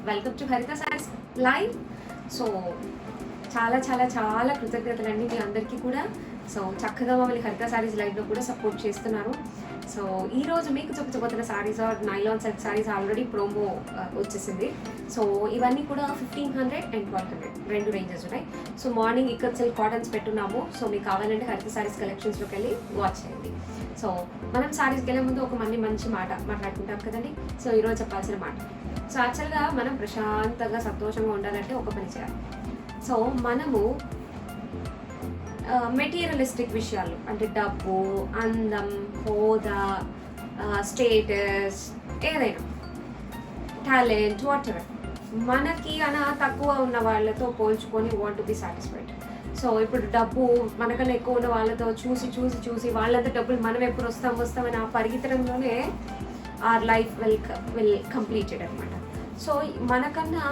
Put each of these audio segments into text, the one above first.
Welcome to హరిత saris live. So చాలా చాలా చాలా కృతజ్ఞతలండి మీ అందరికీ కూడా. సో చక్కగా మమ్మల్ని హరిత సారీస్ లైవ్లో కూడా సపోర్ట్ చేస్తున్నారు. సో ఈరోజు మీకు చూపించబోతున్న saris are nylon silk saris already promo వచ్చేసింది. సో ఇవన్నీ కూడా 1500 అండ్ 1200 రెండు రేంజెస్ ఉన్నాయి. సో మార్నింగ్ ఇక్కడ సిల్క్ కాటన్స్ పెట్టున్నాము. సో మీకు కావాలంటే హరిత సారీస్ కలెక్షన్స్లోకి వెళ్ళి వాచ్ చేయండి. సో మనం సారీస్కి వెళ్ళే ముందు ఒక మంచి మాట మాట్లాడుకుంటాం కదండి. సో ఈరోజు చెప్పాల్సిన మాట, సో యాక్చువల్గా మనం ప్రశాంతంగా సంతోషంగా ఉండాలంటే ఒక పని చేయాలి. సో మనము మెటీరియలిస్టిక్ విషయాలు అంటే డబ్బు, అందం, హోదా, స్టేటస్, ఏదైనా టాలెంట్, వాట్ ఎవర్, మనకి తక్కువ ఉన్న వాళ్ళతో పోల్చుకొని want to be satisfied. So ఇప్పుడు డబ్బు మనకన్నా ఎక్కువ ఉన్న వాళ్ళతో చూసి వాళ్ళంతా డబ్బులు మనం ఎప్పుడు వస్తామని ఆ పరిగెత్తడంలోనే ఆర్ లైఫ్ విల్ కంప్లీటెడ్ అనమాట. సో మనకన్నా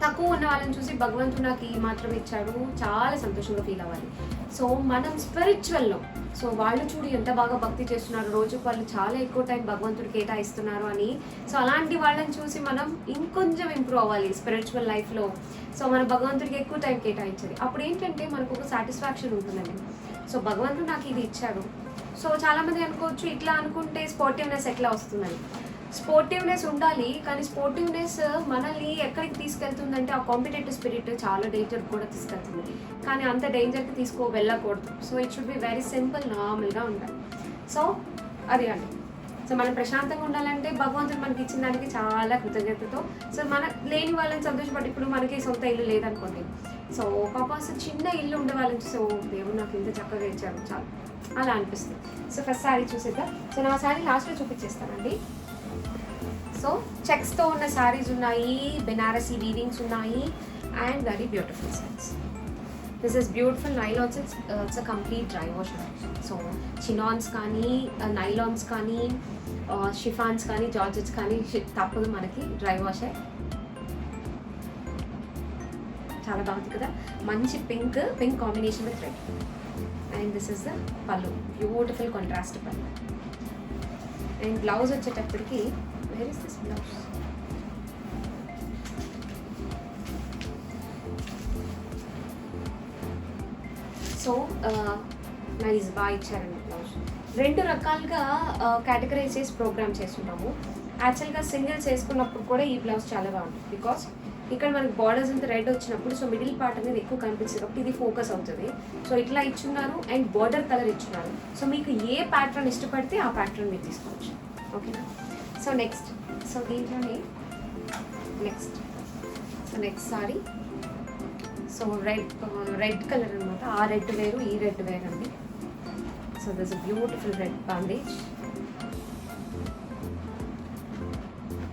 తక్కువ ఉన్న వాళ్ళని చూసి భగవంతుడు నాకు ఈ మాత్రం ఇచ్చాడు, చాలా సంతోషంగా ఫీల్ అవ్వాలి. సో మనం స్పిరిచువల్లో, సో వాళ్ళు చూడు ఎంత బాగా భక్తి చేస్తున్నారు, రోజు వాళ్ళు చాలా ఎక్కువ టైం భగవంతుడికి కేటాయిస్తున్నారు అని. సో అలాంటి వాళ్ళని చూసి మనం ఇంకొంచెం ఇంప్రూవ్ అవ్వాలి స్పిరిచువల్ లైఫ్లో. సో మన భగవంతుడికి ఎక్కువ టైం కేటాయించాలి. అప్పుడు ఏంటంటే మనకు ఒక సాటిస్ఫాక్షన్ ఉంటుందండి. సో భగవంతుడు నాకు ఇది ఇచ్చాడు. సో చాలామంది అనుకోవచ్చు, ఇట్లా అనుకుంటే స్పోర్టివ్నెస్ ఎట్లా వస్తుందని. స్పోర్టివ్నెస్ ఉండాలి, కానీ స్పోర్టివ్నెస్ మనల్ని ఎక్కడికి తీసుకెళ్తుందంటే ఆ కాంపిటేటివ్ స్పిరిట్ చాలా డేంజర్ కూడా తీసుకెళ్తుంది. కానీ అంత డేంజర్కి వెళ్ళకూడదు. So it should be very simple, నార్మల్గా ఉండాలి. సో అది అండి. సో మనం ప్రశాంతంగా ఉండాలంటే భగవంతుడు మనకి ఇచ్చిన దానికి చాలా కృతజ్ఞతతో, సో మన లేని వాళ్ళని సంతోషపడి, ఇప్పుడు మనకి సొంత ఇల్లు లేదనుకోండి, సో అసలు చిన్న ఇల్లు ఉండే వాళ్ళని, సో దేవుడు నాకు ఇంత చక్కగా ఇచ్చారు చాలు అలా అనిపిస్తుంది. సో ఫస్ట్ శారీ చూసేద్దాం. సో నా శారీ లాస్ట్లో చూపించేస్తానండి. సో చెక్స్తో ఉన్న శారీస్ ఉన్నాయి, బెనారసీ వీవింగ్స్ ఉన్నాయి, and very beautiful saris. This is beautiful nylons. It's a complete dry wash. So chinons కానీ, నైలాన్స్ కానీ, షిఫాన్స్ కానీ, జార్జెట్స్ కానీ తప్పదు మనకి డ్రై వాషే. చాలా బాగుంది కదా, మంచి pink combination with red. And this is the పళ్ళు, బ్యూటిఫుల్ కాంట్రాస్ట్ పళ్ళు. అండ్ బ్లౌజ్ వచ్చేటప్పటికి, where is this blouse? So nice, బాగా ఇచ్చారండి బ్లౌజ్. రెండు రకాలుగా కేటగరైజ్ చేసి ప్రోగ్రామ్ చేస్తుంటాము. యాక్చువల్గా సింగిల్స్ వేసుకున్నప్పుడు కూడా ఈ బ్లౌజ్ చాలా బాగుంటుంది. బికాస్ ఇక్కడ మనకి బార్డర్స్ అంతా రెడ్ వచ్చినప్పుడు, సో మిడిల్ పార్ట్ అనేది ఎక్కువ కనిపిస్తుంది కాబట్టి ఇది ఫోకస్ అవుతుంది. సో ఇట్లా ఇచ్చున్నారు అండ్ బార్డర్ కలర్ ఇచ్చున్నారు. సో మీకు ఏ ప్యాటర్న్ ఇష్టపడితే ఆ ప్యాటర్న్ మీరు తీసుకోవచ్చు. ఓకేనా? సో నెక్స్ట్, సో దీంట్లోనే next sari. So red colour అనమాట. ఆ రెడ్ వేరు, ఈ రెడ్ వేరు అండి. So this beautiful red bondage.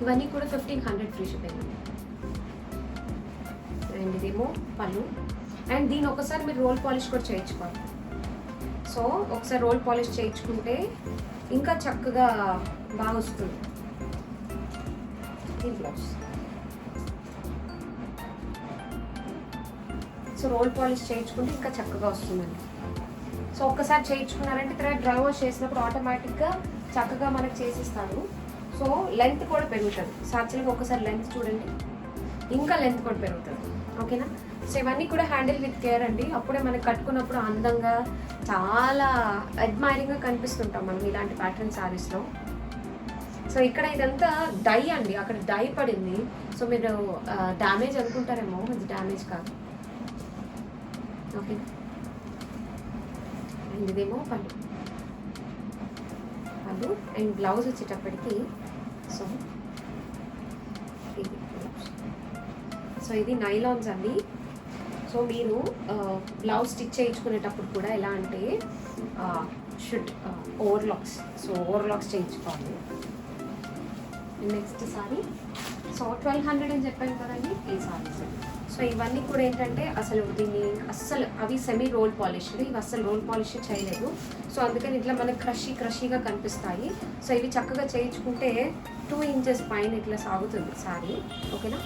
ఇవన్నీ కూడా 1500 ఫ్రీ షిప్పింగ్ అండి. అండ్ ఇదేమో పళ్ళు. అండ్ దీని ఒకసారి మీరు రోల్ పాలిష్ కూడా చేయించుకోవాలి. సో ఒకసారి రోల్ పాలిష్ చేయించుకుంటే ఇంకా చక్కగా బాగా వస్తుంది. ఈ బ్లౌజ్. సో రోల్ పాలిష్ చేయించుకుంటే ఇంకా చక్కగా వస్తుందండి. సో ఒక్కసారి చేయించుకున్నారంటే తర్వాత డ్రై వాష్ చేసినప్పుడు ఆటోమేటిక్గా చక్కగా మనకు చేసిస్తాడు. సో లెంత్ కూడా పెరుగుతుంది. సో యాక్చువల్గా ఒకసారి లెంత్ చూడండి, ఇంకా లెంత్ కూడా పెరుగుతుంది. ఓకేనా? సో ఇవన్నీ కూడా హ్యాండిల్ విత్ కేర్ అండి. అప్పుడే మనకి కట్టుకున్నప్పుడు అందంగా, చాలా అడ్మైరింగ్గా కనిపిస్తుంటాం మనం ఇలాంటి ప్యాటర్న్ శారీస్లో. సో ఇక్కడ ఇదంతా డై అండి, అక్కడ డై పడింది. సో మీరు డ్యామేజ్ అనుకుంటారేమో, ఇది డ్యామేజ్ కాదు. ఓకే. అండ్ ఇదేమో పళ్ళు అండ్ బ్లౌజ్ వచ్చేటప్పటికి, సో ఇది బ్లౌజ్. సో ఇది నైలాన్స్ అండి. సో మీరు బ్లౌజ్ స్టిచ్ చేయించుకునేటప్పుడు కూడా ఎలా అంటే ఓవర్లాక్స్, సో ఓవర్లాక్స్ చేయించుకోవాలి. నెక్స్ట్ సారీ. సో 1200 అని చెప్పాను కదండి ఈ సారీస్. సో ఇవన్నీ కూడా ఏంటంటే అసలు దీన్ని అవి సెమీ రోల్ పాలిష్, ఇవి అస్సలు రోల్ పాలిష్ చేయలేదు. సో అందుకని ఇట్లా మనకి క్రషీగా కనిపిస్తాయి. సో ఇవి చక్కగా చేయించుకుంటే 2 ఇంచెస్ పైన ఇట్లా సాగుతుంది సారీ. ఓకేనా?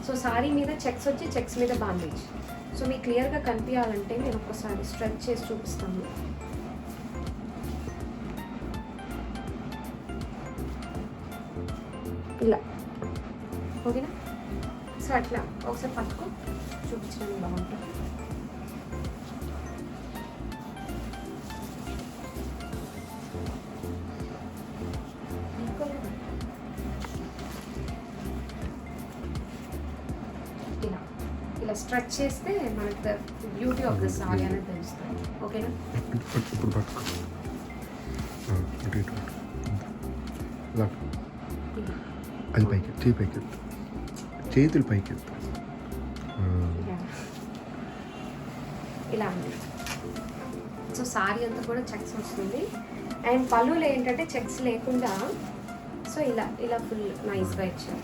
సో సారీ మీద చెక్స్ వచ్చి, చెక్స్ మీద బాండేజ్. సో మీకు క్లియర్గా కనిపించాలంటే నేను ఒకసారి స్ట్రెచ్ చేసి చూపిస్తాను. ఇలా ఓకేనా? సో అట్లా ఒకసారి పట్టుకో, చూపించడానికి బాగుంటుంది. ఇలా ఇలా స్ట్రెచ్ చేస్తే మనకు బ్యూటీ ఆఫ్ ద సారీ అనేది తెలుస్తుంది. ఓకేనా? ఇప్పుడు పట్టుకో, అది పైకి, చేయి పైకి, చేతులు పైకి. ఇలా ఉంది. సో సారీ అంతా కూడా చెక్స్ వస్తుంది. అండ్ పళ్ళులో ఏంటంటే చెక్స్ లేకుండా సో ఇలా ఇలా ఫుల్ నైస్గా ఇచ్చారు.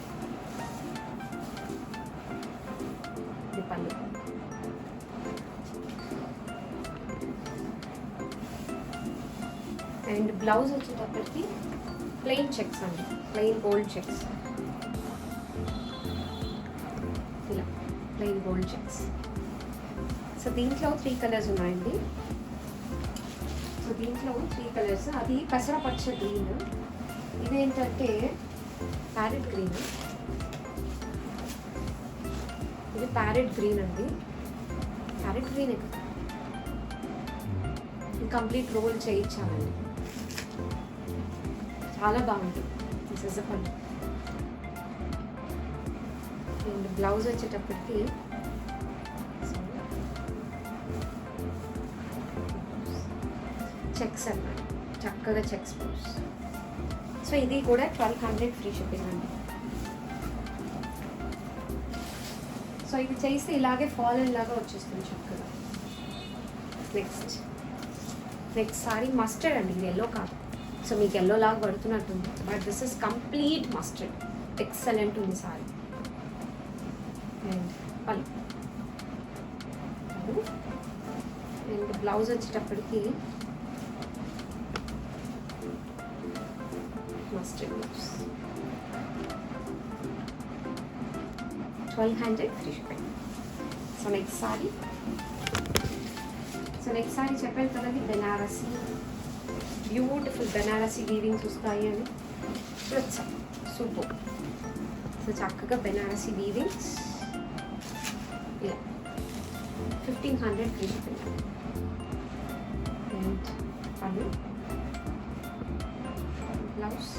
ఇది పళ్ళు. అండ్ బ్లౌజ్ వచ్చేటప్పటికి ప్లెయిన్ చెక్స్ అండి, ప్లెయిన్ గోల్డ్ చెక్స్. ఇలా ప్లెయిన్ గోల్డ్ చెక్స్. సో దీంట్లో 3 కలర్స్ ఉన్నాయండి. సో దీంట్లో 3 కలర్స్. అది పెసరపచ్చ గ్రీన్, ఇదేంటంటే ప్యారెట్ గ్రీన్. ఇది ప్యారెట్ గ్రీన్ అండి, ప్యారెట్ గ్రీన్ కంప్లీట్ రోల్ చేయించాలండి. చాలా బాగుంటుంది. దిస్ ఇస్ అ పళ్ళు. అండ్ బ్లౌజ్ వచ్చేటప్పటికి చెక్స్ అన్నమాట, చక్కగా చెక్స్ బ్లౌజ్. సో ఇది కూడా 1200 ఫ్రీ షిప్పింగ్ అండి. సో ఇది చేస్తే ఇలాగే ఫాలన్ లాగా వచ్చేస్తుంది చక్కగా. నెక్స్ట్ సారీ మస్టర్డ్ అండి, ఇది ఎల్లో కాదు. సో మీకు ఎల్లో లాగా పడుతున్నట్టుంది, but this is complete mustard. Excellent ఉంది సారీ. అండ్ పళ్ళు. అండ్ బ్లౌజ్ వచ్చేటప్పటికి mustard blouse. 1200 free shipping. So next sari చెప్పాను కదండి, బెనారసీ బ్యూటిఫుల్ బెనారసీ వీవింగ్స్ వస్తాయి అని చూడొచ్చు. సూపర్. సో చక్కగా బెనారసీ వీవింగ్స్ ఇలా 1500 ఫ్రీ షిప్పింగ్. అండ్ పళ్ళు, blouse.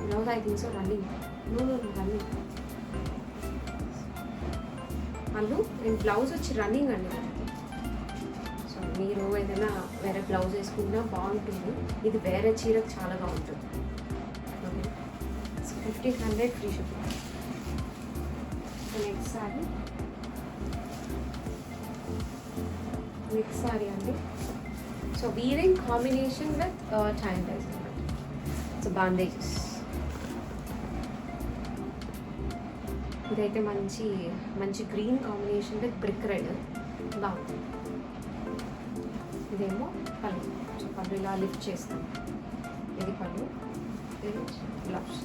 Blouse I think so running. Running పళ్ళు. అండ్ బ్లౌజ్ వచ్చి రన్నింగ్ అండి. సో మీరు ఏదైనా వేరే బ్లౌజ్ వేసుకున్నా బాగుంటుంది, ఇది వేరే చీరకు చాలా బాగుంటుంది. 1500 ఫ్రీ షిప్పింగ్. నెక్స్ట్ సారీ అండి. So weaving combination with tie dyes అనమాట. సో బాండేజెస్. ఇదైతే మంచి green combination with brick red బాగుంది. ఇదేమో పళ్ళు. సో పళ్ళు ఇలా లిఫ్ట్ చేస్తాం. ఇది పళ్ళు, ఇది బ్లౌజ్.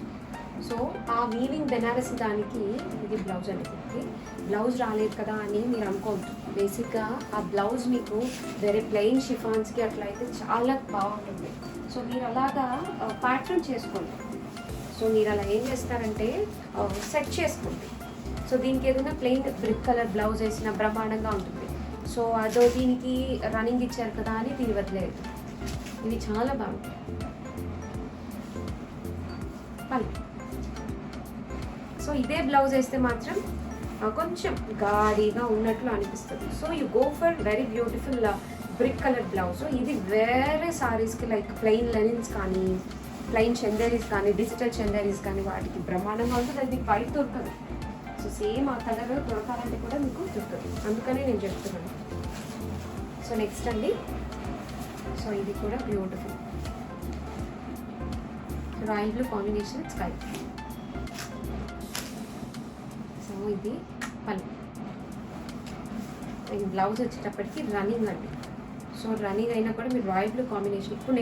సో ఆ వీవింగ్ బెనారస్ దానికి ఇది బ్లౌజ్ అనేది. బ్లౌజ్ రాలేదు కదా అని మీరు అనుకోవద్దు. బేసిక్గా ఆ బ్లౌజ్ మీకు వేరే ప్లెయిన్ షిఫాన్స్కి అట్లా అయితే చాలా బాగుంటుంది. సో మీరు అలాగా ప్యాటర్న్ చేసుకోండి. సో మీరు అలా ఏం చేస్తారంటే సెట్ చేసుకోండి. సో దీనికి ఏదైనా ప్లెయిన్ బ్రిక్ కలర్ బ్లౌజ్ వేసిన బ్రహ్మాండంగా ఉంటుంది. సో అదో దీనికి రన్నింగ్ ఇచ్చారు కదా అని దీని వదిలేదు. ఇది చాలా బాగుంటుంది. పళ్ళు. సో ఇదే బ్లౌజ్ వేస్తే మాత్రం కొంచెం గాడిగా ఉన్నట్లు అనిపిస్తుంది. So you go for very beautiful brick colour blouse. ఇది వేరే సారీస్కి లైక్ ప్లెయిన్ లెనిన్స్ కానీ, ప్లెయిన్ చందేరీస్ కానీ, డిజిటల్ చందేరీస్ కానీ వాటికి బ్రహ్మాండంగా ఉంటుంది. అది వైట్ దొరకదు. సో సేమ్ ఆ కలర్ దొరకాలంటే కూడా మీకు దొరకదు. అందుకనే నేను చెప్తున్నాను. సో నెక్స్ట్ అండి. సో ఇది కూడా beautiful royal blue combination sky. So ఇది పళ్ళు. ఈ బ్లౌజ్ వచ్చేటప్పటికి రన్నింగ్ అండి. సో రన్నింగ్ అయినా కూడా మీరు రాయల్ బ్లూ కాంబినేషన్. ఇప్పుడు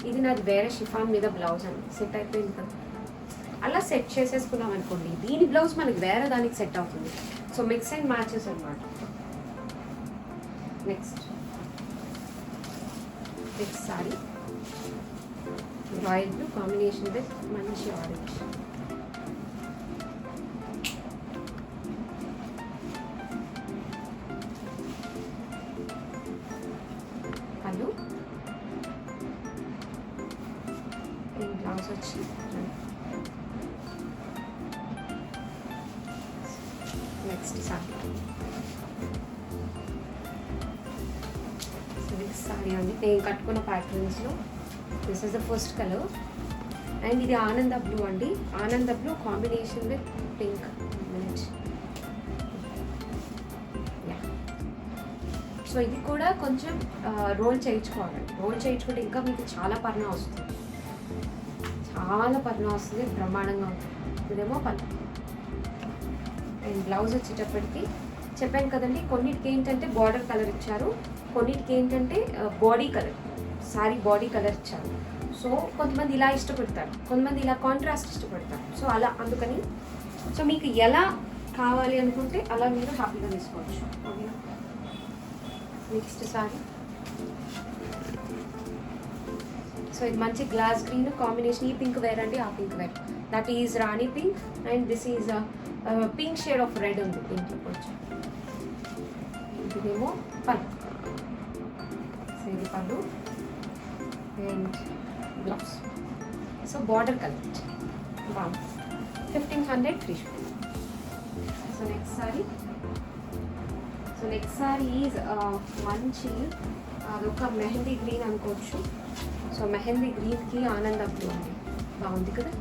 ఇది నాది వేరే షిఫాన్ మీద బ్లౌజ్ అండి, సెట్ అయిపోయింది కదా. అలా సెట్ చేసేసుకున్నాం అనుకోండి, దీని బ్లౌజ్ మనకి వేరే దానికి సెట్ అవుతుంది. సో మిక్స్ అండ్ మ్యాచెస్ అనమాట. Next sari royal blue combination with మంచి ఆరెంజ్. పళ్ళు బ్లౌజ్ వచ్చి నెక్స్ట్ సారీ. సారీ అండి నేను కట్టుకున్న ప్యాటర్న్స్లో this is the first colour. And ఇది ఆనంద బ్లూ అండి. Ananda blue combination with pink. So ఇది కూడా కొంచెం రోల్ చేయించుకోవాలి. రోల్ చేయించుకుంటే ఇంకా మీకు చాలా పర్ణ వస్తుంది, చాలా పర్ణ వస్తుంది, బ్రహ్మాండంగా ఉంటుంది. ఇదేమో పర్ణ. అండ్ బ్లౌజ్ వచ్చేటప్పటికి చెప్పాను కదండి, కొన్నిటికి ఏంటంటే బార్డర్ కలర్ ఇచ్చారు, కొన్నిటికి ఏంటంటే body colour, sari body colour ఇచ్చారు. సో కొంతమంది ఇలా ఇష్టపడతారు, కొంతమంది ఇలా కాంట్రాస్ట్ ఇష్టపడతారు. సో అలా అందుకని సో మీకు ఎలా కావాలి అనుకుంటే అలా మీరు హ్యాపీగా తీసుకోవచ్చు. ఓకేనా. నెక్స్ట్ శారీ. సో ఇది మంచి గ్లాస్ గ్రీన్ కాంబినేషన్. ఈ పింక్ వేర్ అండి, ఆ pink wear. That is rani pink and this is pink shade of red ఉంది పింక్లో కొంచెం. ఇదేమో పళ్ళు. సో ఇది పళ్ళు and blouse. So border colour బాగుంది. 1500 free shipping. So next sari. So next sari is మంచి అదొక మెహందీ గ్రీన్ అనుకోవచ్చు. సో మెహందీ గ్రీన్కి ఆనంద బ్లూ అండి, బాగుంది కదా.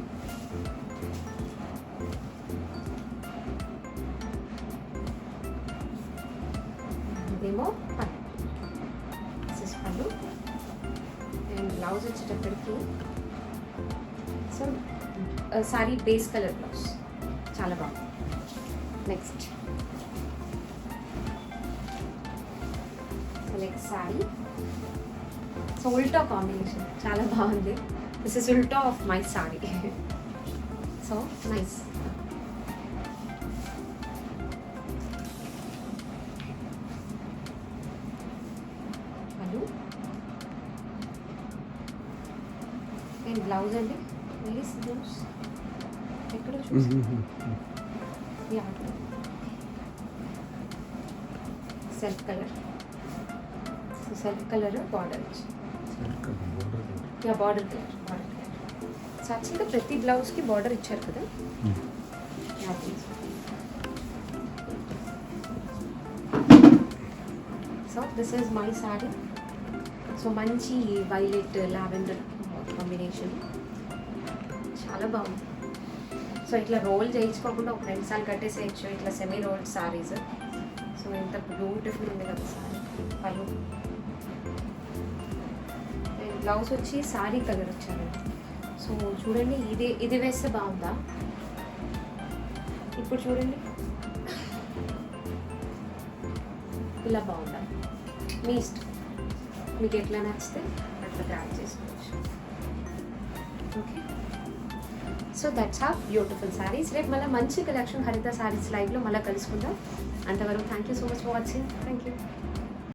ఇదేమో పళ్ళు. దిస్ పళ్ళు అండ్ బ్లౌజ్ వచ్చేటప్పటికి so sorry base colour blouse చాలా బాగుంది. Next next sari. సో ఉల్టా కాంబినేషన్ చాలా బాగుంది. దిస్ ఇస్ ఉల్టా of my sorry. So nice. Hello and blouse అండి. వెరీస్ బ్లౌజ్ ఎక్కడ చూసి self colour. Self colour border border colour. So యాక్చువల్గా ప్రతి బ్లౌజ్కి బార్డర్ ఇచ్చారు కదా. So this is my sorry. So మంచి వైలెట్ లావెండర్ కాంబినేషన్ చాలా బాగుంది. సో ఇట్లా రోల్ చేయించుకోకుండా ఒక 2 సార్లు కట్టేసేయచ్చు ఇట్లా సెమీ రోల్డ్ సారీస్. సో ఎంత బ్యూటిఫుల్ ఉంది కదా సారీ. పళ్ళు బ్లౌజ్ వచ్చి సారీ కలర్ వచ్చారు. సో చూడండి, ఇది వేస్తే బాగుందా, ఇప్పుడు చూడండి ఇలా బాగుందా, మీ ఇష్టం, మీకు ఎట్లా నచ్చితే అట్లా ట్రాక్ చేసుకోవచ్చు. Okay. So that's how beautiful saris. రేపు మళ్ళీ మంచి కలెక్షన్ హరిత సారీస్ లైవ్లో మళ్ళీ కలుసుకుందాం. అంతవరకు thank you so much for watching. Thank you.